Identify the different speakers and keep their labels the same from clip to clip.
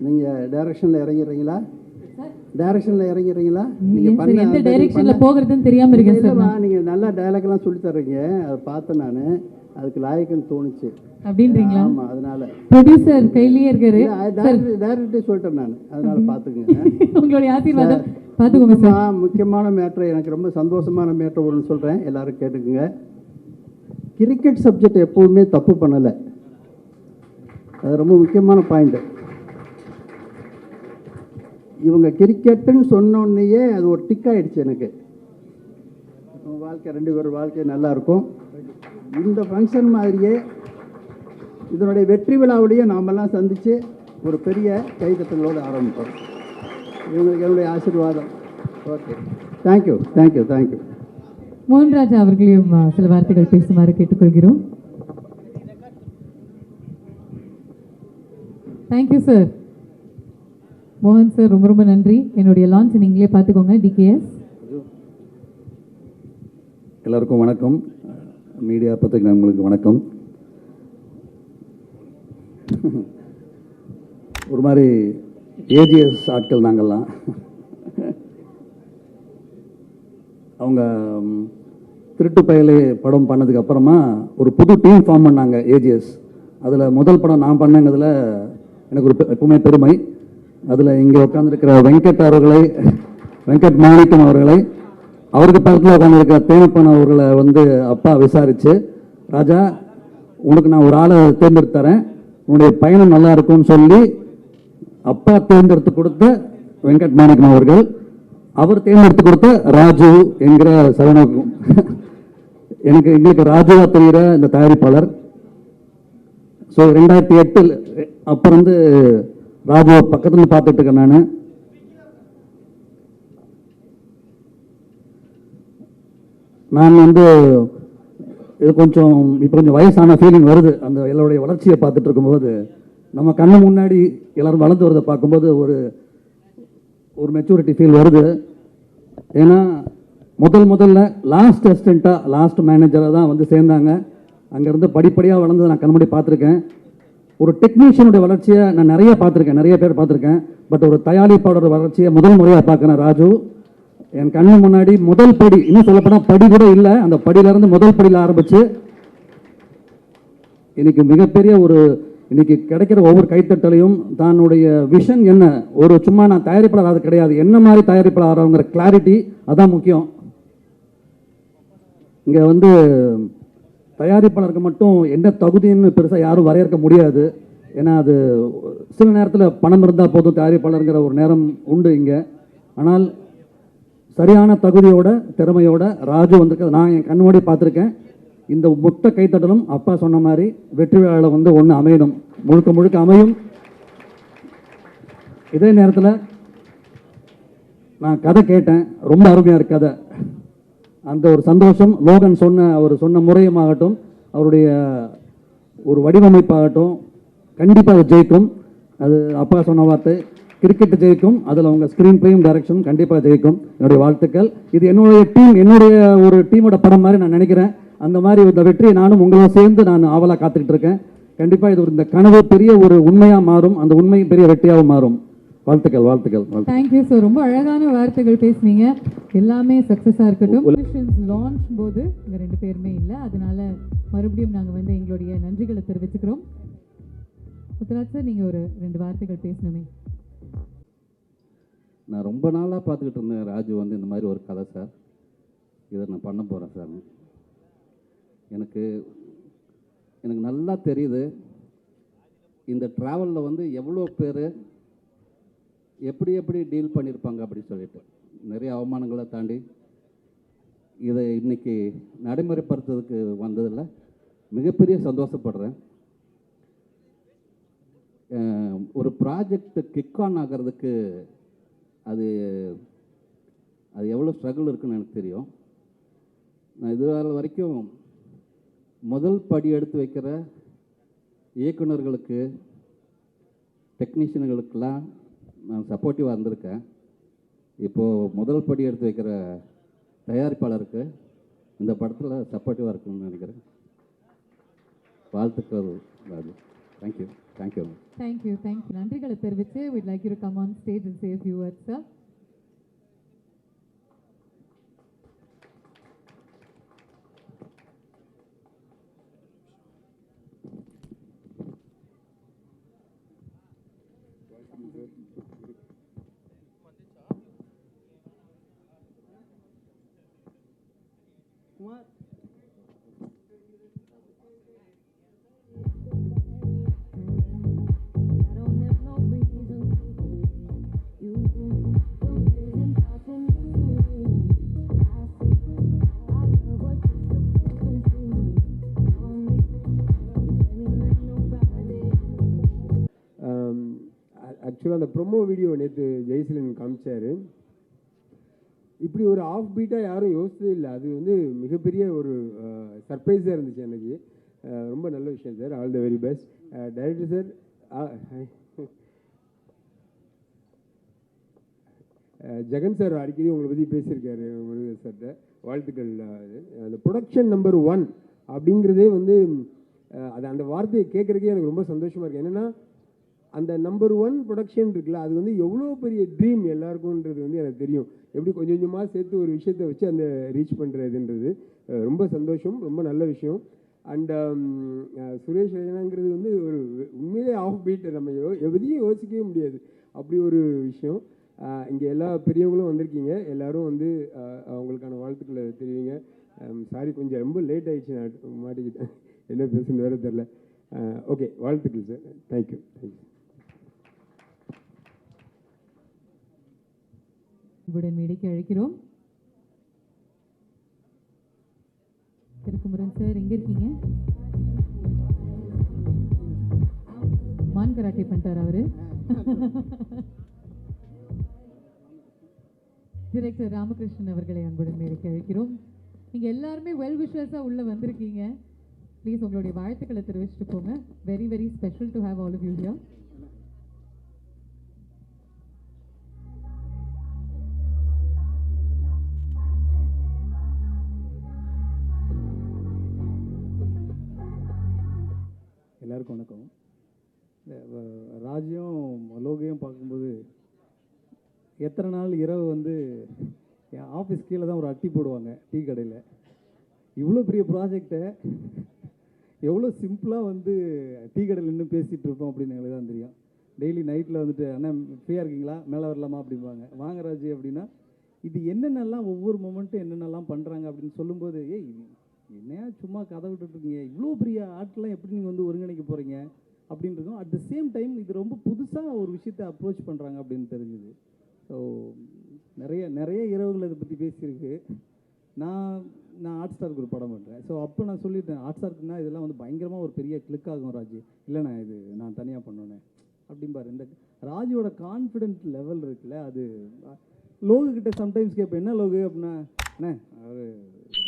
Speaker 1: நீங்கள் டைரக்ஷனில் இறங்கிடுறீங்களா? டைரக்ஷனில் இறங்கிடுறீங்களா?
Speaker 2: நீங்கள் எந்த டைரக்ஷனில் போகிறதுன்னு தெரியாமல் இருக்கேன் சார்.
Speaker 1: நீங்கள் நல்லா டைலாக்லாம் சொல்லி தர்றீங்க, அதை பார்த்தேன் நான். அதுக்கு லாயக்குன்னு தோணுச்சு
Speaker 2: அப்படின்றீங்களா?
Speaker 1: ஆமாம், அதனால
Speaker 2: ப்ரொடியூசர் கையிலேயே இருக்காரு.
Speaker 1: டைரக்டே சொல்லிட்டேன் நான், அதனால பார்த்துக்குங்க.
Speaker 2: உங்களுடைய ஆசீர்வாதம் பார்த்துக்கோங்க சார்.
Speaker 1: முக்கியமான மேட்ரு, எனக்கு ரொம்ப சந்தோஷமான மேட்ரு ஒன்று சொல்கிறேன், எல்லாரும் கேட்டுக்குங்க. கிரிக்கெட் சப்ஜெக்ட் எப்போவுமே தப்பு பண்ணலை, அது ரொம்ப முக்கியமான பாயிண்ட்டு. இவங்க கிரிக்கெட்டுன்னு சொன்னோன்னையே அது ஒரு டிக் ஆகிடுச்சு எனக்கு. வாழ்க்கை 2 பேர் வாழ்க்கை நல்லாயிருக்கும். இந்த ஃபங்க்ஷன் மாதிரியே இதனுடைய வெற்றி விழாவிலேயே நாமெல்லாம் சந்தித்து ஒரு பெரிய கைத்தட்டங்களோடு ஆரம்பிப்போம். இவங்களுக்கு என்னுடைய ஆசீர்வாதம். Okay, thank you thank you thank you.
Speaker 2: Mohanraj அவர்களையும் சில வார்த்தைகள் பேசுமாறு கேட்டுக்கொள்கிறோம். Thank you sir. மோகன் சார், ரொம்ப ரொம்ப நன்றி. என்னுடைய லான்ச் நீங்களே பார்த்துக்கோங்க. டிகேஎஸ்
Speaker 3: எல்லாருக்கும் வணக்கம். மீடியா பத்திரிகை உங்களுக்கு வணக்கம். ஒரு மாதிரி ஏஜிஎஸ் ஆட்கள் நாங்கள்லாம். அவங்க திருட்டு பயலே படம் பண்ணதுக்கு அப்புறமா ஒரு புது டீம் ஃபார்ம் பண்ணாங்க ஏஜிஎஸ். அதில் முதல் படம் நான் பண்ணங்கிறதுல எனக்கு ஒரு எப்பவுமே பெருமை. அதில் இங்கே உட்காந்துருக்கிற வெங்கட் மாணிக்கம் அவர்களை, அவருக்கு பக்கத்தில் உட்காந்துருக்கிற தேனப்பன் அவர்களை அப்பா விசாரித்து, ராஜா உனக்கு நான் ஒரு ஆளை தேர்ந்தெடுத்து தரேன், உன்னுடைய பயணம் நல்லா இருக்கும்னு சொல்லி அப்பா தேர்ந்தெடுத்து கொடுத்த வெங்கட் மாணிக்கம் அவர்கள், அவர் தேர்ந்தெடுத்து கொடுத்த ராஜு என்கிற சரணம். எங்களுக்கு ராஜுவா தெரிகிற இந்த தயாரிப்பாளர். ஸோ 2008 அப்போ ராஜுவை பக்கத்துல பார்த்துட்டு இருக்கேன் நான். இது கொஞ்சம் வயசான ஃபீலிங் வருது. அந்த எல்லாருடைய வளர்ச்சியை பார்த்துட்டு இருக்கும்போது, நம்ம கண்ணு முன்னாடி எல்லாரும் வளர்ந்து வரதை பார்க்கும்போது ஒரு மெச்சூரிட்டி ஃபீல் வருது. ஏன்னா முதல்ல லாஸ்ட் அசிஸ்டண்ட்டாக லாஸ்ட் மேனேஜராக தான் சேர்ந்தாங்க. அங்கேருந்து படிப்படியாக வளர்ந்ததை நான் கண்முடி பார்த்துருக்கேன். ஒரு டெக்னீஷியனுடைய வளர்ச்சியை நான் நிறைய பேர் பார்த்துருக்கேன். பட் ஒரு தயாரிப்பாளர் வளர்ச்சியை முதல் முறையாக பார்க்குறேன் ராஜு. என் கண்ணு முன்னாடி முதல் படி, இன்னும் சொல்லப்போனால் படி கூட இல்லை, அந்த படியிலேருந்து முதல் படியில் ஆரம்பித்து இன்னைக்கு மிகப்பெரிய இன்னைக்கு கிடைக்கிற ஒவ்வொரு கைத்தட்டலையும் தன்னுடைய விஷன் என்ன, சும்மா நான் தயாரிப்பாளர் அது கிடையாது, என்ன மாதிரி தயாரிப்பாளர் ஆகிறவங்கிற கிளாரிட்டி அதான் முக்கியம். இங்கே தயாரிப்பாளருக்கு மட்டும் என்ன தகுதின்னு பெருசாக யாரும் வரையறுக்க முடியாது. ஏன்னா அது சில நேரத்தில் பணம் இருந்தால் போதும் தயாரிப்பாளருங்கிற ஒரு நேரம் உண்டு இங்கே. ஆனால் சரியான தகுதியோட திறமையோட ராஜு வந்திருக்கிறது நான் என் கண்ணோடி பார்த்துருக்கேன். இந்த முட்டை கைத்தட்டலும் அப்பா சொன்ன மாதிரி வெற்றி விழாவில் ஒன்று அமையணும், முழுக்க அமையும். இதே நேரத்தில் நான் கதை கேட்டேன், ரொம்ப அருமையாக இருக்கு கதை. அந்த ஒரு சந்தோஷம் லோகன் அவர் சொன்ன முறையுமாகட்டும், அவருடைய ஒரு வடிவமைப்பாகட்டும், கண்டிப்பாக அது ஜெயிக்கும். அது அப்பா சொன்ன வார்த்தை, கிரிக்கெட் ஜெயிக்கும், அதில் அவங்க ஸ்க்ரீன் பிளேயும் டைரக்ஷனும் கண்டிப்பாக ஜெயிக்கும். என்னுடைய வாழ்த்துக்கள். இது என்னுடைய ஒரு டீமோட படம் மாதிரி நான் நினைக்கிறேன். அந்த மாதிரி இந்த வெற்றியை நானும் உங்களோட சேர்ந்து நான் ஆவலாக காத்துக்கிட்டு இருக்கேன். கண்டிப்பாக இது இந்த கனவு பெரிய ஒரு உண்மையாக மாறும், அந்த உண்மை பெரிய வெற்றியாகவும் மாறும். வாழ்த்துக்கள்.
Speaker 2: Thank you sir. ரொம்ப அழகான வார்த்தைகள் பேசுனீங்க. எல்லாமே சக்ஸஸாக இருக்கட்டும். லான்ச் போது இங்கே 2 பேருமே இல்லை, அதனால மறுபடியும் நாங்கள் எங்களுடைய நன்றிகளை தெரிவிச்சுக்கிறோம். முத்துராஜ் சார், நீங்கள் ஒரு 2 வார்த்தைகள் பேசணுமே.
Speaker 3: நான் ரொம்ப நாளாக பார்த்துக்கிட்டு இருந்தேன் ராஜு இந்த மாதிரி ஒரு கதை சார், இதை நான் பண்ண போகிறேன் சார். எனக்கு நல்லா தெரியுது இந்த ட்ராவலில் எவ்வளோ பேர் எப்படி டீல் பண்ணியிருப்பாங்க அப்படின்னு சொல்லிட்டு. நிறைய அவமானங்களை தாண்டி இதை இன்னைக்கு நடைமுறைப்படுத்துறதுக்கு வந்ததில் மிகப்பெரிய சந்தோஷப்படுறேன். ஒரு ப்ராஜெக்ட் கிக் ஆன் ஆகிறதுக்கு அது எவ்வளோ ஸ்ட்ரகிள் இருக்குன்னு எனக்கு தெரியும். நான் இதுவரை வரைக்கும் முதல் படி எடுத்து வைக்கிற இயக்குநர்களுக்கு, டெக்னீஷியன்களுக்கெல்லாம் நான் சப்போர்ட்டிவாக இருந்திருக்கேன். இப்போது முதல் படி எடுத்து வைக்கிற தயாரிப்பாளருக்கு இந்த படத்தில் சப்போர்ட்டிவாக இருக்குன்னு நினைக்கிறேன். வாழ்த்துக்கள் ராஜு.
Speaker 1: Thank you thank you.
Speaker 2: தேங்க்யூ நன்றிகளை தெரிவித்து we'd like you to come on stage and say a few words, sir.
Speaker 4: ஆக்சுவலாக அந்த ப்ரொமோ வீடியோ நேற்று ஜெய்சிலன் காமிச்சார். இப்படி ஒரு ஆஃப் பீட்டாக யாரும் யோசிச்சதே இல்லை. அது வந்து மிகப்பெரிய ஒரு சர்ப்ரைஸாக இருந்துச்சு எனக்கு. ரொம்ப நல்ல விஷயம் sir. All the very best. Director sir, Jagan sir அடிக்கடி உங்களை பற்றி பேசியிருக்காரு முருகன் சார்கிட்ட. வாழ்த்துக்கள். அந்த ப்ரொடக்ஷன் நம்பர் 1 அப்படிங்கிறதே வந்து அது அந்த வார்த்தையை கேட்குறதுக்கே எனக்கு ரொம்ப சந்தோஷமாக இருக்குது. என்னென்னா அந்த நம்பர் 1 ப்ரொடக்ஷன் இருக்குல்ல, அது வந்து எவ்வளோ பெரிய ட்ரீம் எல்லாருக்கும்ன்றது வந்து எனக்கு தெரியும். எப்படி கொஞ்சம் கொஞ்சமாக சேர்த்து ஒரு விஷயத்தை வச்சு அந்த ரீச் பண்ணுறதுன்றது ரொம்ப சந்தோஷம், ரொம்ப நல்ல விஷயம். அண்ட் சுரேஷ் ரெய்னாங்கிறது வந்து ஒரு உண்மையிலே ஆஃப் பீட், நம்ம எதையும் யோசிக்கவே முடியாது, அப்படி ஒரு விஷயம். இங்கே எல்லா பெரியவங்களும் வந்திருக்கீங்க, எல்லோரும் வந்து அவங்களுக்கான வாழ்த்துக்களை தெரிவிங்க. சாரி, கொஞ்சம் ரொம்ப லேட் ஆகிடுச்சு, நான் மாட்டிக்கிட்டேன், என்ன பேசுன்னு வேறு தெரில. ஓகே, வாழ்த்துக்கள் சார். தேங்க்யூ.
Speaker 2: உங்களுடன் மேடைக்கு அழைக்கிறோம். திருக்குமரன் சார், எங்க இருக்கீங்க? மான் கராட்டே பண்ணிட்டார் அவரு. டிரெக்டர் ராமகிருஷ்ணன் அவர்களை அன்புடன் மேடைக்கு அழைக்கிறோம். நீங்க எல்லாருமே வெல் விஷர்ஸா உள்ள வந்திருக்கீங்க. ப்ளீஸ் உங்களுடைய வாழ்த்துக்களை தெரிவிச்சுட்டு போங்க. Very very special to have all of you here.
Speaker 5: எல்லாருக்கும் வணக்கம். ராஜ்யம் லோகையும் பார்க்கும்போது எத்தனை நாள் இரவு வந்து என் ஆஃபீஸ் கீழே தான் ஒரு அட்டி போடுவாங்க டீ கடையில். இவ்வளோ பெரிய ப்ராஜெக்டை எவ்வளோ சிம்பிளாக வந்து டீ கடையில் நின்று பேசிகிட்டு இருப்போம் அப்படின்னு எங்களுக்கு தான் தெரியும். டெய்லி நைட்டில் வந்துட்டு அண்ணன் ஃப்ரீயாக இருக்கீங்களா, மேலே வரலாமா அப்படிம்பாங்க. வாங்க ராஜி அப்படின்னா இது என்னென்னலாம் ஒவ்வொரு மொமெண்ட்டும் என்னென்னலாம் பண்ணுறாங்க அப்படின்னு சொல்லும்போது, ஏய் என்னையா சும்மா கதை விட்டுட்ருக்கீங்க, இவ்வளோ பெரிய ஆட்கள்லாம் எப்படி நீங்கள் வந்து ஒருங்கிணைக்க போகிறீங்க அப்படின்றதும், அட் த சேம் டைம் இது ரொம்ப புதுசாக ஒரு விஷயத்தை அப்ரோச் பண்ணுறாங்க அப்படின்னு தெரிஞ்சுது. ஸோ நிறைய இரவுகள் இதை பற்றி பேசியிருக்கு. நான் ஹாட் ஸ்டாருக்கு ஒரு படம் பண்ணுறேன். ஸோ அப்போ நான் சொல்லிட்டேன், ஹாட் ஸ்டாருக்குன்னா இதெல்லாம் வந்து பயங்கரமாக ஒரு பெரிய கிளிக் ஆகும் ராஜு, இல்லைண்ணா இது நான் தனியாக பண்ணோன்னே அப்படிம்பாரு. இந்த ராஜுவோட கான்ஃபிடென்ட் லெவல் இருக்குல்ல, அது லோகு கிட்ட சம்டைம்ஸ் கேட்பேன், என்ன லோகு அப்படின்னா, அண்ணே அவர்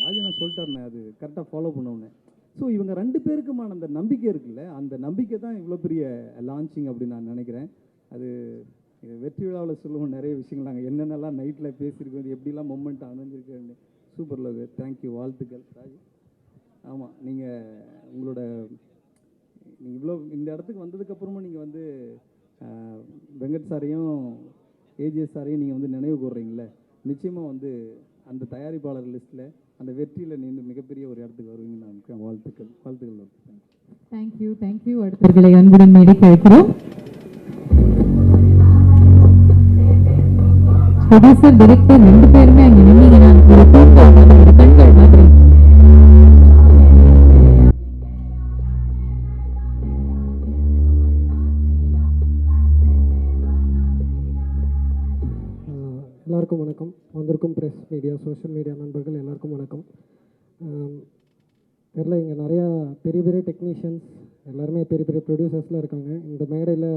Speaker 5: ராஜு நான் சொல்லிட்டாருண்ணே, அது கரெக்டாக ஃபாலோ பண்ணுவோண்ணே. ஸோ இவங்க 2 பேருக்குமான அந்த நம்பிக்கை இருக்குல்ல, அந்த நம்பிக்கை தான் இவ்வளோ பெரிய லான்ச்சிங் அப்படின்னு நான் நினைக்கிறேன். அது வெற்றி விழாவில் சொல்லுவோம் நிறைய விஷயங்கள், நாங்கள் என்னென்னலாம் நைட்டில் பேசியிருக்கோம், எப்படிலாம் மொமெண்ட் அமைஞ்சிருக்கேன்னு. சூப்பர் லோகு, தேங்க்யூ, வாழ்த்துக்கள் ராஜு. ஆமாம், நீங்கள் இவ்வளோ இந்த இடத்துக்கு வந்ததுக்கப்புறமும் நீங்கள் வந்து வெங்கட் சாரையும் ஏஜிஎஸ் சாரையும் நீங்கள் வந்து நினைவு கூர்றீங்களே, நிச்சயமாக வந்து அந்த தயாரிப்பாளர் லிஸ்ட்டில் அந்த வெற்றியில் நீங்கள் மிகப்பெரிய ஒரு இடத்துக்கு வருவீங்கன்னு நான் நினைக்கிறேன். வாழ்த்துக்கள்.
Speaker 2: தேங்க்யூ. அடுத்தவர்களை அன்புடன் மேடைக்கு அழைக்கிறோம். ப்ரொடியூசர் டைரக்டர் 2 பேருமே அங்கே நின்னீங்கன்னா ஒரு கண்கள் மாதிரி.
Speaker 6: எல்லாருக்கும் வணக்கம். வந்திருக்கும் ப்ரெஸ் மீடியா, சோஷியல் மீடியா நண்பர்கள் எல்லாருக்கும் வணக்கம். தெரில, இங்கே நிறையா பெரிய பெரிய டெக்னீஷியன்ஸ் எல்லாருமே பெரிய பெரிய ப்ரொடியூசர்ஸில் இருக்காங்க. இந்த மேடையில்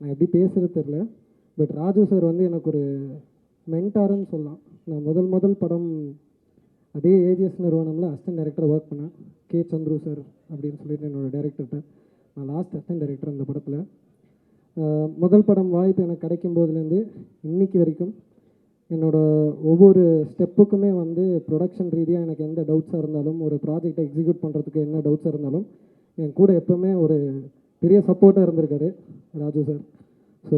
Speaker 6: நான் எப்படி பேசுகிறது தெரில, பட் ராஜு சார் வந்து எனக்கு ஒரு மென்டாருன்னு சொல்லலாம். நான் முதல் படம் அதே ஏஜிஎஸ் நிறுவனமில் அசிஸ்டன்ட் டைரக்டர் ஒர்க் பண்ணேன். கே சந்துரு சார் அப்படின்னு சொல்லிட்டு என்னோடய டைரக்டர்கிட்ட நான் லாஸ்ட் அசிஸ்டன்ட் டைரக்டர் அந்த படத்தில். முதல் படம் வாய்ப்பு எனக்கு கிடைக்கும் போதுலேருந்து இன்றைக்கி வரைக்கும் என்னோடய ஒவ்வொரு ஸ்டெப்புக்குமே வந்து ப்ரொடக்ஷன் ரீதியாக எனக்கு எந்த டவுட்ஸாக இருந்தாலும், ஒரு ப்ராஜெக்டை எக்ஸிக்யூட் பண்ணுறதுக்கு என்ன டவுட்ஸாக இருந்தாலும் என் கூட எப்போவுமே ஒரு பெரிய சப்போர்ட்டாக இருந்திருக்காரு ராஜு சார். ஸோ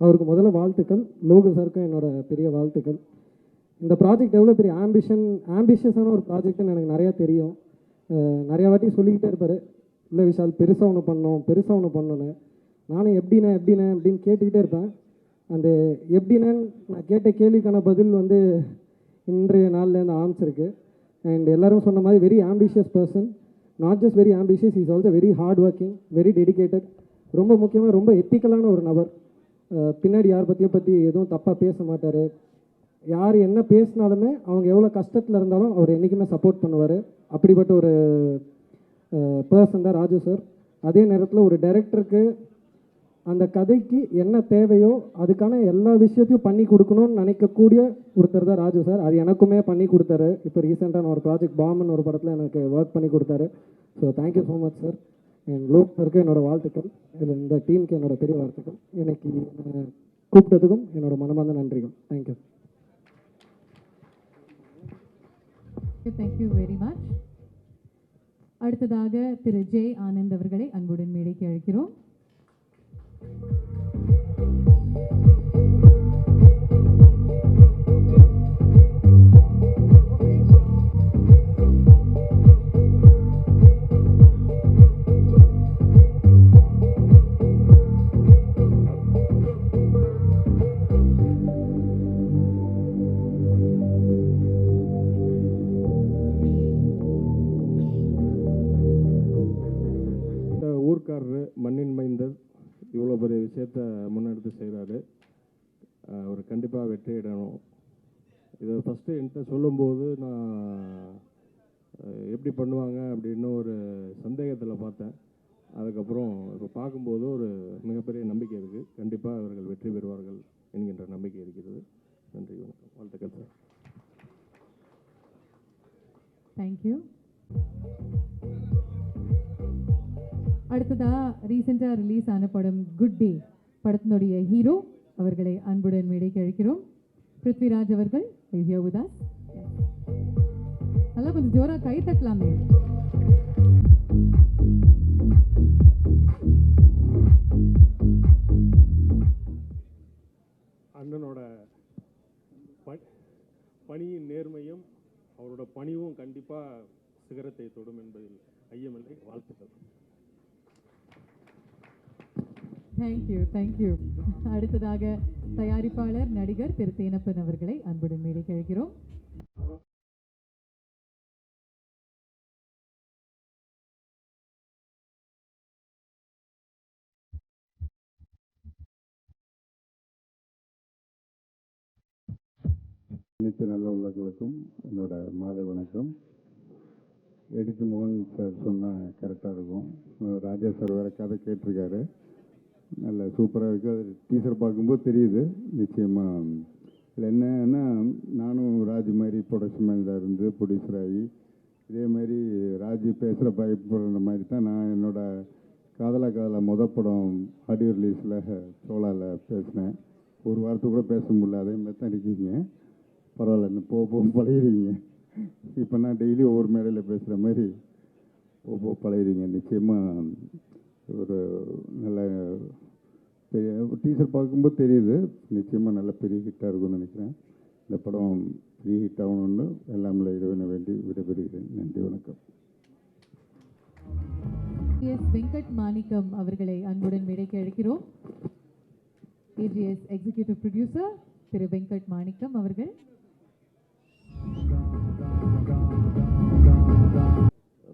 Speaker 6: அவருக்கு முதல்ல வாழ்த்துக்கள். லோகு சாருக்கும் என்னோட பெரிய வாழ்த்துக்கள். இந்த ப்ராஜெக்ட் எவ்வளோ பெரிய ஆம்பிஷியஸான ஒரு ப்ராஜெக்ட்னு எனக்கு நிறையா தெரியும். நிறையா வாட்டி சொல்லிக்கிட்டே இருப்பார், இல்லை விஷால் பெருசாக ஒன்று பண்ணோன்னு. நானும் எப்படிண்ணே அப்படின்னு கேட்டுக்கிட்டே இருப்பேன். அந்த எப்படின்னு நான் கேட்ட கேள்விக்கான பதில் வந்து இன்றைய நாள்லேருந்து ஆரம்பிச்சிருக்கு. அண்ட் எல்லோரும் சொன்ன மாதிரி very ambitious person. Not just very ambitious, is also very hard working, very dedicated. ரொம்ப முக்கியமாக ரொம்ப எத்திக்கலான ஒரு நபர். பின்னாடி யார் பற்றி எதுவும் தப்பாக பேச மாட்டார். யார் என்ன பேசினாலுமே அவங்க எவ்வளோ கஷ்டத்தில் இருந்தாலும் அவர் என்றைக்குமே சப்போர்ட் பண்ணுவார். அப்படிப்பட்ட ஒரு பர்சன் தான் ராஜு சார். அதே நேரத்தில் ஒரு டைரக்டருக்கு அந்த கதைக்கு என்ன தேவையோ அதுக்கான எல்லா விஷயத்தையும் பண்ணி கொடுக்கணும்னு நினைக்கக்கூடிய ஒருத்தர் தான் ராஜு சார். அது எனக்குமே பண்ணி கொடுத்தாரு. இப்போ ரீசெண்டாக நான் ஒரு ப்ராஜெக்ட் பாம்னு ஒரு படத்தில் எனக்கு ஒர்க் பண்ணி கொடுத்தாரு. So thank you so much sir. என் லோக் சாருக்கு என்னோடய வாழ்த்துக்கள். இதில் இந்த டீமுக்கு என்னோட பெரிய வாழ்த்துக்கள். எனக்கு கூப்பிட்டதுக்கும் என்னோட மனமார்ந்த நன்றிகள். தேங்க்யூ.
Speaker 2: Thank you very much. அடுத்ததாக திரு ஜே ஆனந்த் அவர்களை அன்புடன் மேடைக்கு அழைக்கிறோம்.
Speaker 7: ஊர்க்காரரு, மண்ணின் மைந்தர், இவ்வளோ பெரிய விஷயத்த முன்னெடுத்து செய்கிறாரு. அவர் கண்டிப்பாக வெற்றியிடணும். இதை ஃபஸ்ட்டு என்கிட்ட சொல்லும்போது நான் எப்படி பண்ணுவாங்க அப்படின்னு ஒரு சந்தேகத்தில் பார்த்தேன். அதுக்கப்புறம் இப்போ பார்க்கும்போது ஒரு மிகப்பெரிய நம்பிக்கை இருக்குது. கண்டிப்பாக அவர்கள் வெற்றி பெறுவார்கள் என்கின்ற நம்பிக்கை இருக்கிறது. நன்றி, வணக்கம், வாழ்த்துக்கள் சார்.
Speaker 2: தேங்க்யூ. அடுத்ததா ரீசெண்டாக ரிலீஸ் ஆன படம் குட் டே படத்தினுடைய ஹீரோ அவர்களை அன்புடன் மேடைக்கு அழைக்கிறோம். பிருத்விராஜ் அவர்கள் here with us. நல்லா கொஞ்சம் ஜோரா கை தட்டலாமே.
Speaker 7: அண்ணனோட பணியின் நேர்மையும் அவரோட பணிவும் கண்டிப்பாக சிகரத்தை தொடும் என்பதில் ஐயமில்லை. வாழ்த்துக்கள்.
Speaker 2: தேங்க்யூ. அடுத்ததாக தயாரிப்பாளர் நடிகர் திரு தேனப்பன் அவர்களை அன்புடன் மேடைக்கு அழைக்கிறோம்.
Speaker 8: அனைத்து நல்ல உள்ளவர்களுக்கும் என்னோட மாலை வணக்கம். எடிட்டு மோகன் சார் சொன்னால் கரெக்டாக இருக்கும். ராஜா சார் வேறு கதை கேட்டிருக்காரு, நல்ல சூப்பராக இருக்குது. அது டீசர் பார்க்கும்போது தெரியுது நிச்சயமாக. இதில் என்னன்னா, நானும் ராஜு மாதிரி ப்ரொடக்ஷன் மேனேஜராக இருந்து ப்ரொடியூசர் ஆகி இதே மாதிரி ராஜு பேசுகிற பயப்படுற மாதிரி தான் நான் என்னோடய காதலா மொதல் படம் ஆடியோ ரிலீஸில் சோலாவில் பேசினேன். ஒரு வாரத்துக்கு கூட பேச முடியல. அதே மாதிரி தான் இருக்கீங்க. பரவாயில்ல, இன்னும் போக பழகிறீங்க. இப்போ நான் டெய்லி ஒவ்வொரு மேடையில் பேசுகிற மாதிரி போக பழகிறீங்க. நிச்சயமாக ஒரு நல்ல பெரிய டீசர் பார்க்கும்போது தெரியுது, நிச்சயமாக நல்ல பெரிய ஹிட்டாக இருக்கும்னு நினைக்கிறேன். இந்த படம் பெரிய ஹிட் ஆகணும்னு எல்லாமே இறைவனை வேண்டி விடைபெறுகிறேன். நன்றி, வணக்கம்.
Speaker 2: எஸ் வெங்கட் மாணிக்கம் அவர்களை அன்புடன் மேடைக்கு அழைக்கிறோம். ஏஜிஎஸ் எக்ஸிக்யூட்டிவ் ப்ரொடியூசர் திரு வெங்கட் மாணிக்கம் அவர்கள்.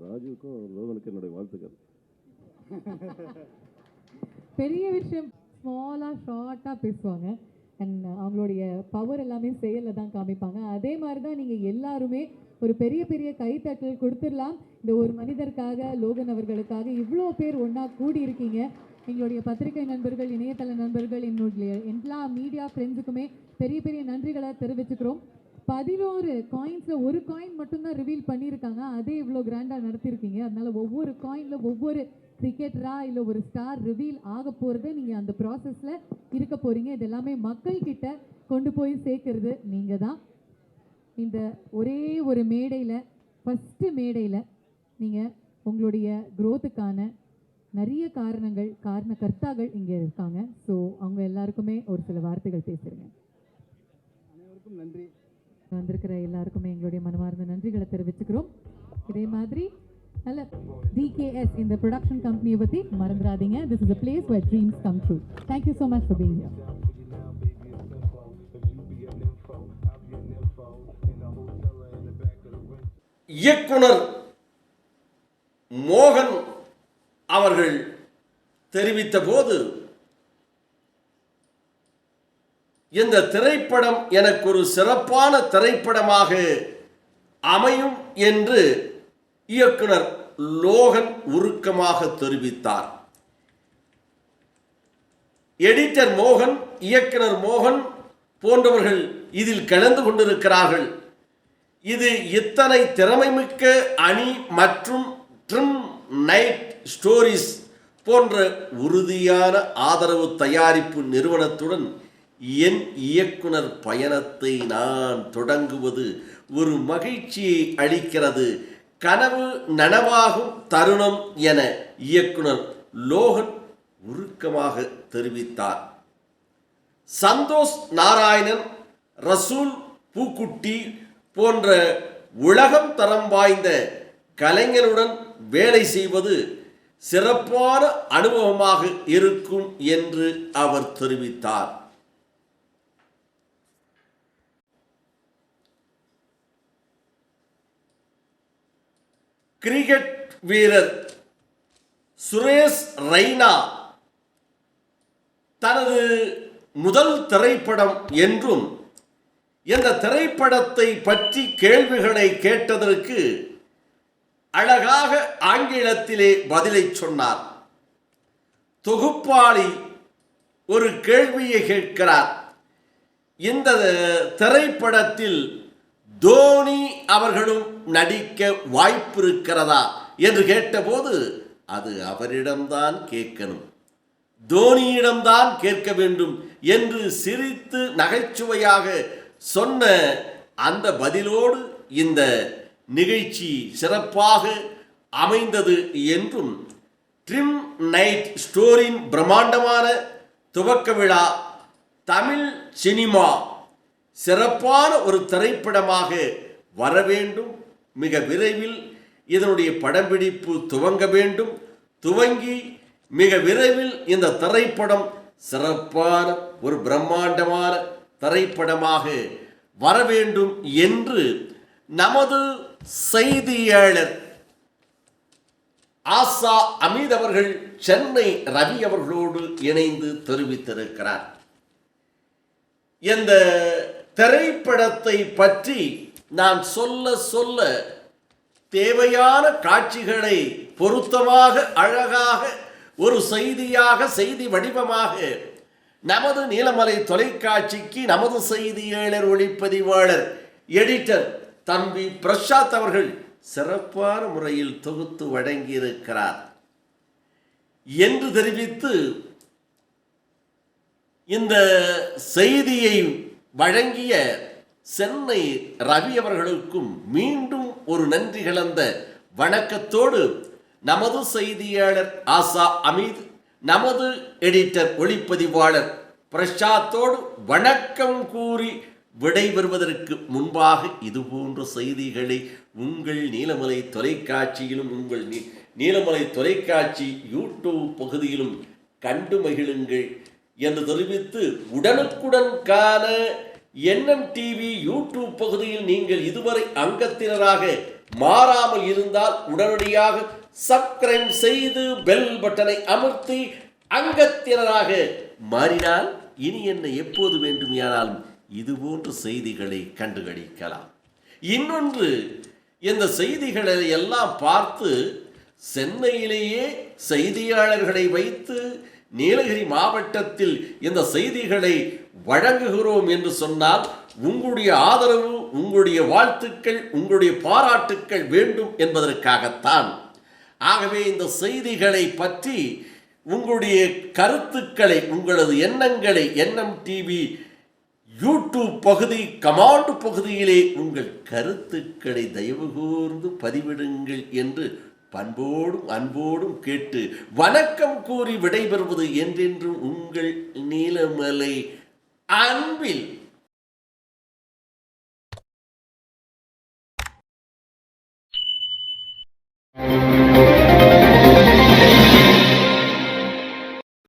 Speaker 7: ராஜுவுக்கும் லோகனுக்கும் என்னுடைய வாழ்த்துக்கள்.
Speaker 2: பெரிய விஷயம் ஸ்மாலாக ஷார்ட்டாக பேசுவாங்க. அண்ட் அவங்களுடைய பவர் எல்லாமே செயலில் தான் காமிப்பாங்க. அதே மாதிரி தான் நீங்கள் எல்லாருமே ஒரு பெரிய பெரிய கைத்தட்டல் கொடுத்துடலாம். இந்த ஒரு மனிதருக்காக, லோகன் அவர்களுக்காக இவ்வளோ பேர் ஒன்றா கூடி இருக்கீங்க. எங்களுடைய பத்திரிகை நண்பர்கள், இணையதள நண்பர்கள், என்னுடைய எல்லா மீடியா ஃப்ரெண்ட்ஸுக்குமே பெரிய பெரிய நன்றிகளை தெரிவிச்சுக்கிறோம். 11 காயின்ஸில் ஒரு காயின் மட்டும்தான் ரிவீல் பண்ணியிருக்காங்க. அதே இவ்வளோ கிராண்டாக நடத்தியிருக்கீங்க. அதனால் ஒவ்வொரு காயினில் ஒவ்வொரு கிரிக்கெட்டராக இல்லை ஒரு ஸ்டார் ரிவீல் ஆக போகிறது நீங்கள் அந்த ப்ராசஸில் இருக்க போகிறீங்க. இது எல்லாமே மக்கள்கிட்ட கொண்டு போய் சேர்க்கறது நீங்கள் தான். இந்த ஒரே ஒரு மேடையில், ஃபஸ்ட்டு மேடையில் நீங்கள் உங்களுடைய க்ரோத்துக்கான நிறைய காரணகர்த்தாக்கள் இங்கே இருக்காங்க. ஸோ அவங்க எல்லாருக்குமே ஒரு சில வார்த்தைகள் பேசுகிறேங்க.
Speaker 1: அனைவருக்கும் நன்றி.
Speaker 2: வந்திருக்கிற எல்லாருக்குமே எங்களுடைய மனமார்ந்த நன்றிகளை தெரிவிச்சுக்கிறோம். இதே மாதிரி நல்ல DKS இந்த ப்ரொடக்ஷன் கம்பெனியை பற்றி மறந்துடாதீங்க. This is a place where dreams come true. Thank you so much for being here.
Speaker 9: இயக்குனர் மோகன் அவர்கள் தெரிவித்த போது இந்த திரைப்படம் எனக்கு ஒரு சிறப்பான திரைப்படமாக அமையும் என்று இயக்குனர் லோகன் உருக்கமாக தெரிவித்தார். எடிட்டர் மோகன், இயக்குனர் மோகன் போன்றவர்கள் இதில் கலந்து கொண்டிருக்கிறார்கள். இது இத்தனை திறமைமிக்க அணி மற்றும் ட்ரிம் நைட் ஸ்டோரிஸ் போன்ற உறுதியான ஆதரவு தயாரிப்பு நிறுவனத்துடன் என் இயக்குனர் பயணத்தை நான் தொடங்குவது ஒரு மகிழ்ச்சியை அளிக்கிறது. கனவு நனவாகும் தருணம் என இயக்குனர் லோகன் உருக்கமாக தெரிவித்தார். சந்தோஷ் நாராயணன், ரசூல் பூக்குட்டி போன்ற உலகம் தரம் வாய்ந்த கலைஞருடன் வேலை செய்வது சிறப்பான அனுபவமாக இருக்கும் என்று அவர் தெரிவித்தார். கிரிக்கெட் வீரர் சுரேஷ் ரெய்னா தனது முதல் திரைப்படம் என்றும் இந்த திரைப்படத்தை பற்றி கேள்விகளை கேட்டதற்கு அழகாக ஆங்கிலத்திலே பதிலை சொன்னார். தொகுப்பாளி ஒரு கேள்வியை கேட்கிறார். இந்த திரைப்படத்தில் தோனி அவர்களும் நடிக்க வாய்ப்பு இருக்கிறதா என்று கேட்டபோது அது அவரிடம்தான் கேட்கணும், தோனியிடம்தான் கேட்க வேண்டும் என்று சிரித்து நகைச்சுவையாக சொன்ன அந்த பதிலோடு இந்த நிகழ்ச்சி சிறப்பாக அமைந்தது என்றும் ட்ரிம் நைட் ஸ்டோரியின் பிரம்மாண்டமான துவக்க விழா தமிழ் சினிமா சிறப்பான ஒரு திரைப்படமாக வர வேண்டும், மிக விரைவில் இதனுடைய படப்பிடிப்பு துவங்க வேண்டும், துவங்கி மிக விரைவில் இந்த திரைப்படம் சிறப்பான ஒரு பிரம்மாண்டமான திரைப்படமாக வர வேண்டும் என்று நமது செய்தியாளர் ஆசா அமீத் அவர்கள் சென்னை ரவி அவர்களோடு இணைந்து தெரிவித்திருக்கிறார். இந்த திரைப்படத்தை பற்றி நான் சொல்ல தேவையான காட்சிகளை பொருத்தமாக அழகாக ஒரு செய்தியாக செய்தி வடிவமாக நமது நீலமலை தொலைக்காட்சிக்கு நமது செய்தியாளர் ஒளிப்பதிவாளர் எடிட்டர் தம்பி பிரசாத் அவர்கள் சிறப்பான முறையில் தொகுத்து வழங்கியிருக்கிறார் என்று தெரிவித்து இந்த செய்தியை வழங்கிய சென்னை ரவி அவர்களுக்கும் மீண்டும் ஒரு நன்றி கலந்த வணக்கத்தோடு நமது செய்தியாளர் ஆசா அமீத், நமது எடிட்டர் ஒளிப்பதிவாளர் பிரசாத்தோடு வணக்கம் கூறி விடைபெறுவதற்கு முன்பாக இதுபோன்ற செய்திகளை உங்கள் நீலமலை தொலைக்காட்சியிலும் உங்கள் நீலமலை தொலைக்காட்சி யூடியூப் பகுதியிலும் கண்டு மகிழுங்கள் என்று தெரிவித்து, உடனுக்குடன் காண NMTV யூடியூப் பகுதியில் நீங்கள் இதுவரை அங்கத்தினராக மாறாமல் இருந்தால் உடனடியாக சப்ஸ்கிரைப் செய்து பெல் பட்டனை அமர்த்தி அங்கத்தினராக மாறினால் இனி என்ன எப்போது வேண்டுமானாலும் இதுபோன்ற செய்திகளை கண்டுகளிக்கலாம். இன்னொன்று, இந்த செய்திகளை எல்லாம் பார்த்து சென்னையிலேயே செய்தியாளர்களை வைத்து நீலகிரி மாவட்டத்தில் இந்த செய்திகளை வழங்குகிறோம் என்று சொன்னால் உங்களுடைய ஆதரவு, உங்களுடைய வாழ்த்துக்கள், உங்களுடைய பாராட்டுக்கள் வேண்டும் என்பதற்காகத்தான். ஆகவே இந்த செய்திகளை பற்றி உங்களுடைய கருத்துக்களை, உங்களது எண்ணங்களை NMTV யூடியூப் பகுதி கமாண்ட் பகுதியிலே உங்கள் கருத்துக்களை தயவு கூர்ந்து பதிவிடுங்கள் என்று பண்போடும் அன்போடும் கேட்டு வணக்கம் கூறி விடைபெறுவது என்றென்றும் உங்கள் நீலமலை அன்பில்.